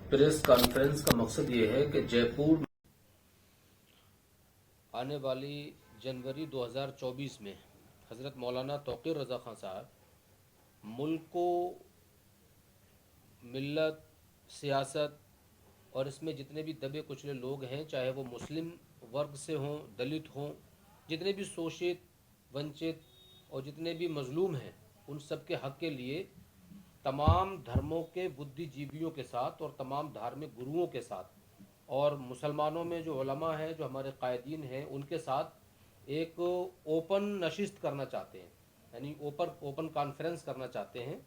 Press conference का मकसद ये है कि जयपुर आने वाली जनवरी 2024 में हज़रत मौलाना तौक़ीर रज़ा ख़ान साहब मुल्क को मिल्लत, सियासत और इसमें जितने भी दबे कुचले लोग हैं, चाहे वो मुस्लिम वर्ग से हों, दलित हों, जितने भी शोषित, वंचित और जितने भी मजलूम हैं, उन सब के हक़ के लिए तमाम धर्मों के बुद्धिजीवियों के साथ और तमाम धार्मिक गुरुओं के साथ और मुसलमानों में जो उलमा हैं, जो हमारे कायदीन हैं, उनके साथ एक ओपन नशिस्त करना चाहते हैं, यानी ओपन कॉन्फ्रेंस करना चाहते हैं।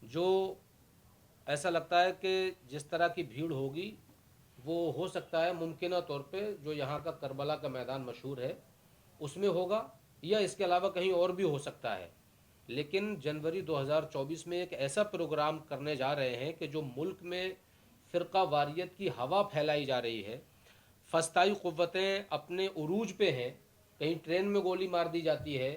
जो ऐसा लगता है कि जिस तरह की भीड़ होगी वो हो सकता है मुमकिन तौर पे जो यहाँ का करबला का मैदान मशहूर है उसमें होगा, या इसके अलावा कहीं और भी हो सकता है। लेकिन जनवरी 2024 में एक ऐसा प्रोग्राम करने जा रहे हैं कि जो मुल्क में फ़िरका वारियत की हवा फैलाई जा रही है, फस्ताई क़ुव्वतें अपने उरूज पे हैं, कहीं ट्रेन में गोली मार दी जाती है,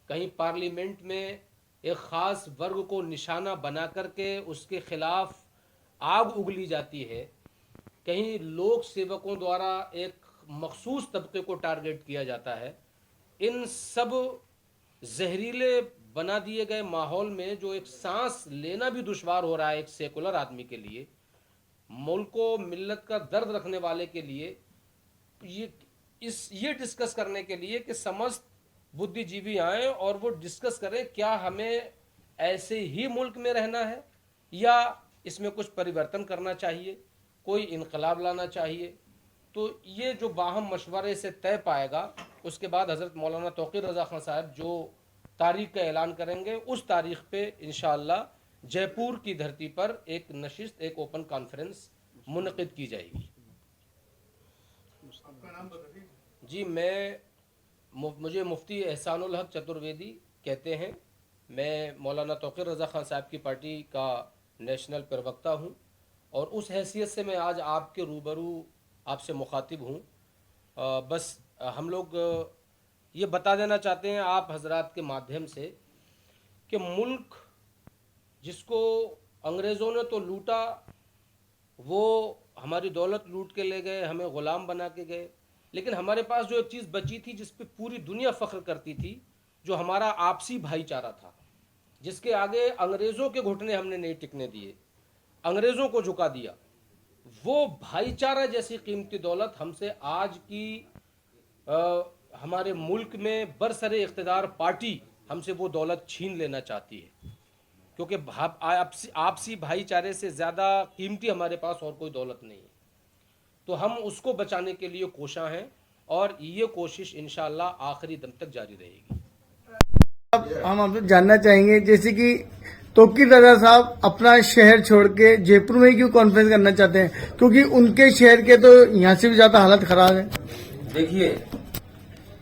कहीं पार्लियामेंट में एक ख़ास वर्ग को निशाना बना करके उसके ख़िलाफ़ आग उगली जाती है, कहीं लोक सेवकों द्वारा एक मखसूस तबके को टारगेट किया जाता है। इन सब जहरीले बना दिए गए माहौल में जो एक सांस लेना भी दुश्वार हो रहा है एक सेकुलर आदमी के लिए, मुल्क को मिल्लत का दर्द रखने वाले के लिए, ये डिस्कस करने के लिए कि समस्त बुद्धिजीवी आए और वो डिस्कस करें क्या हमें ऐसे ही मुल्क में रहना है या इसमें कुछ परिवर्तन करना चाहिए, कोई इनकलाब लाना चाहिए। तो ये जो बाहम मशवरे से तय पाएगा, उसके बाद हज़रत मौलाना तौक़ीर रज़ा ख़ान साहब जो तारीख का ऐलान करेंगे, उस तारीख पे इंशाअल्लाह जयपुर की धरती पर एक नशिस्त, एक ओपन कॉन्फ्रेंस मुनक़िद की जाएगी। आपका नाम बताइए जी। मुझे मुफ्ती एहसानुल हक चतुर्वेदी कहते हैं। मैं मौलाना तौक़ीर रज़ा ख़ान साहब की पार्टी का नेशनल प्रवक्ता हूँ और उस हैसियत से मैं आज आपके रूबरू आपसे मुखातिब हूँ। बस हम लोग ये बता देना चाहते हैं आप हजरात के माध्यम से कि मुल्क जिसको अंग्रेज़ों ने तो लूटा, वो हमारी दौलत लूट के ले गए, हमें ग़ुलाम बना के गए, लेकिन हमारे पास जो एक चीज़ बची थी जिस पे पूरी दुनिया फ़ख्र करती थी, जो हमारा आपसी भाईचारा था, जिसके आगे अंग्रेज़ों के घुटने हमने नहीं टिकने दिए, अंग्रेज़ों को झुका दिया, वो भाईचारा जैसी कीमती दौलत हमसे आज की हमारे मुल्क में बरसरे इख्तिदार पार्टी हमसे वो दौलत छीन लेना चाहती है, क्योंकि आपसी भाईचारे से ज़्यादा कीमती हमारे पास और कोई दौलत नहीं है। तो हम उसको बचाने के लिए कोशां हैं और ये कोशिश इंशाअल्लाह आखिरी दम तक जारी रहेगी। अब हम आपसे जानना चाहेंगे, जैसे कि तौक़ीर रज़ा साहब अपना शहर छोड़ के जयपुर में क्यों कॉन्फ्रेंस करना चाहते हैं, क्योंकि उनके शहर के तो यहाँ से भी ज्यादा हालत खराब है। देखिए,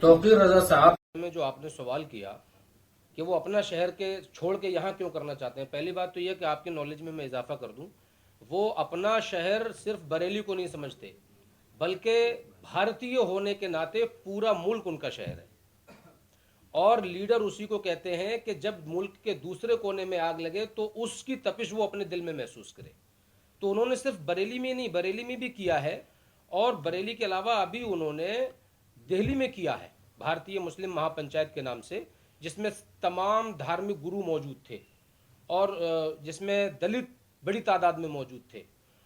तौक़ीर रज़ा साहब में जो आपने सवाल किया कि वो अपना शहर के छोड़ के यहाँ क्यों करना चाहते हैं, पहली बात तो यह कि आपकी नॉलेज में मैं इजाफा कर दूं, वो अपना शहर सिर्फ बरेली को नहीं समझते, बल्कि भारतीय होने के नाते पूरा मुल्क उनका शहर है। और लीडर उसी को कहते हैं कि जब मुल्क के दूसरे कोने में आग लगे तो उसकी तपिश वो अपने दिल में महसूस करे। तो उन्होंने सिर्फ बरेली में नहीं, बरेली में भी किया है और बरेली के अलावा अभी उन्होंने दिल्ली में किया है भारतीय मुस्लिम महापंचायत के नाम से, जिसमें तमाम धार्मिक गुरु मौजूद थे और जिसमें दलित बड़ी तादाद में मौजूद थे।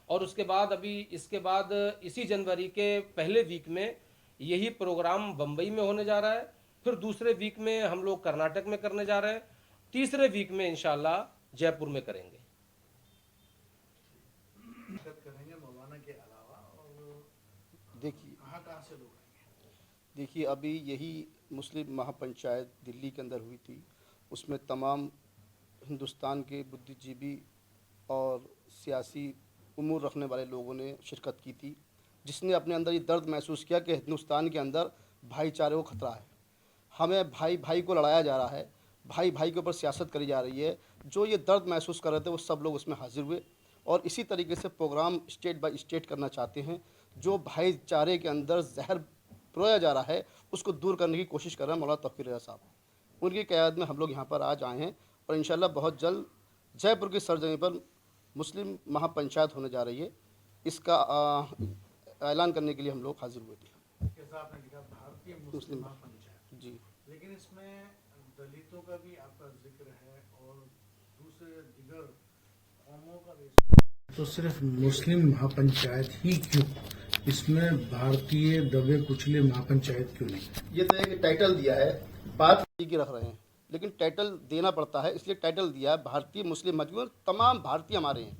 और उसके बाद अभी इसके बाद इसी जनवरी के पहले वीक में यही प्रोग्राम बम्बई में होने जा रहा है, फिर दूसरे वीक में हम लोग कर्नाटक में करने जा रहे हैं, तीसरे वीक में इंशाल्लाह जयपुर में करेंगे। मौलाना के अलावा और देखिए अभी यही मुस्लिम महापंचायत दिल्ली के अंदर हुई थी, उसमें तमाम हिंदुस्तान के बुद्धिजीवी और सियासी उमूर रखने वाले लोगों ने शिरकत की थी, जिसने अपने अंदर ये दर्द महसूस किया कि हिंदुस्तान के अंदर भाईचारे को ख़तरा है, हमें भाई भाई को लड़ाया जा रहा है, भाई भाई के ऊपर सियासत करी जा रही है। जो ये दर्द महसूस कर रहे थे वो सब लोग उसमें हाजिर हुए और इसी तरीके से प्रोग्राम स्टेट बाय स्टेट करना चाहते हैं। जो भाईचारे के अंदर जहर परोया जा रहा है उसको दूर करने की कोशिश कर रहे हैं मौलाना तौक़ीर रज़ा साहब, उनकी क़यादत में हम लोग यहाँ पर आज आए हैं और इंशाअल्लाह बहुत जल्द जयपुर की सरजमी पर मुस्लिम महापंचायत होने जा रही है। इसका ऐलान करने के लिए हम लोग हाजिर हुए थे। जैसा आपने लिखा भारतीय मुस्लिम मुस्लिम महापंचायत, जी। लेकिन इसमें दलितों का भी आपका जिक्र है और दूसरे दिगर कौमों का भी। तो सिर्फ मुस्लिम महापंचायत ही क्यों, इसमें भारतीय दबे कुचले महापंचायत क्यों नहीं? ये तो एक टाइटल दिया है, बात की रख रहे हैं, लेकिन टाइटल देना पड़ता है, इसलिए टाइटल दिया है भारतीय मुस्लिम महापंचायत। तमाम भारतीय हमारे हैं,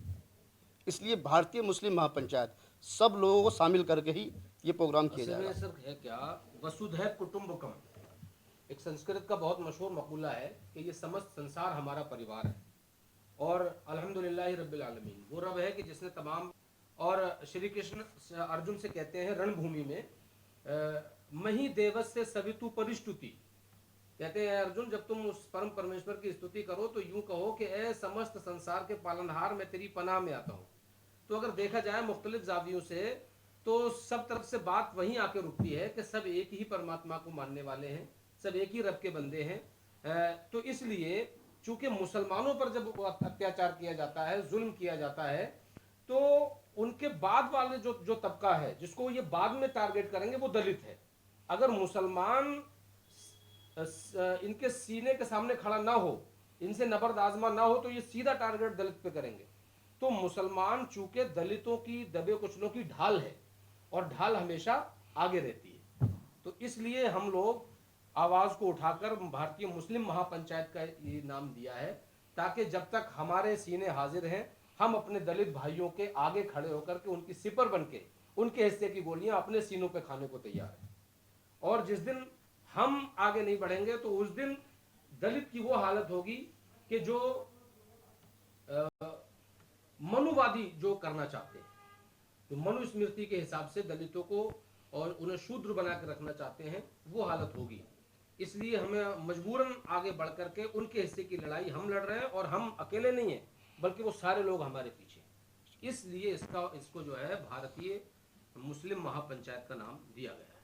इसलिए भारतीय मुस्लिम महापंचायत सब लोगों को शामिल करके ही ये प्रोग्राम किया असल में जाएगा। सर है क्या, वसुधैव कुटुंबकम एक संस्कृत का बहुत मशहूर मकूला है कि ये समस्त संसार हमारा परिवार है। और अल्हम्दुलिल्लाह रब्बिल आलमीन, वो रब है कि जिसने तमाम, और श्री कृष्ण अर्जुन से कहते हैं रणभूमि में, मही देवस्य सवितु परिष्टुति, कहते हैं अर्जुन जब तुम उस परम परमेश्वर की स्तुति करो तो यूं कहो कि ए समस्त संसार के पालनहार, मैं तेरी पनाह में आता हूँ। तो अगर देखा जाए मुख्तलिफ जावियों से तो सब तरफ से बात वहीं आके रुकती है कि सब एक ही परमात्मा को मानने वाले हैं, सब एक ही रब के बंदे हैं। तो इसलिए चूंकि मुसलमानों पर जब अत्याचार किया जाता है, जुल्म किया जाता है, तो उनके बाद वाले जो तबका है जिसको ये बाद में टारगेट करेंगे वो दलित है। अगर मुसलमान इनके सीने के सामने खड़ा ना हो, इनसे नबर्द आजमा ना हो, तो ये सीधा टारगेट दलित पे करेंगे। तो मुसलमान चूंकि दलितों की दबे कुचलों की ढाल है और ढाल हमेशा आगे रहती है, तो इसलिए हम लोग आवाज को उठाकर भारतीय मुस्लिम महापंचायत का ये नाम दिया है, ताकि जब तक हमारे सीने हाजिर हैं हम अपने दलित भाइयों के आगे खड़े होकर के उनकी सिपर बन के उनके हिस्से की गोलियां अपने सीनों पे खाने को तैयार है। और जिस दिन हम आगे नहीं बढ़ेंगे तो उस दिन दलित की वो हालत होगी कि जो मनुवादी जो करना चाहते हैं, जो मनुस्मृति के हिसाब से दलितों को और उन्हें शूद्र बना के रखना चाहते हैं, वो हालत होगी। इसलिए हमें मजबूरन आगे बढ़ करके उनके हिस्से की लड़ाई हम लड़ रहे हैं, और हम अकेले नहीं हैं बल्कि वो सारे लोग हमारे पीछे। इसलिए इसको जो है भारतीय मुस्लिम महापंचायत का नाम दिया गया है।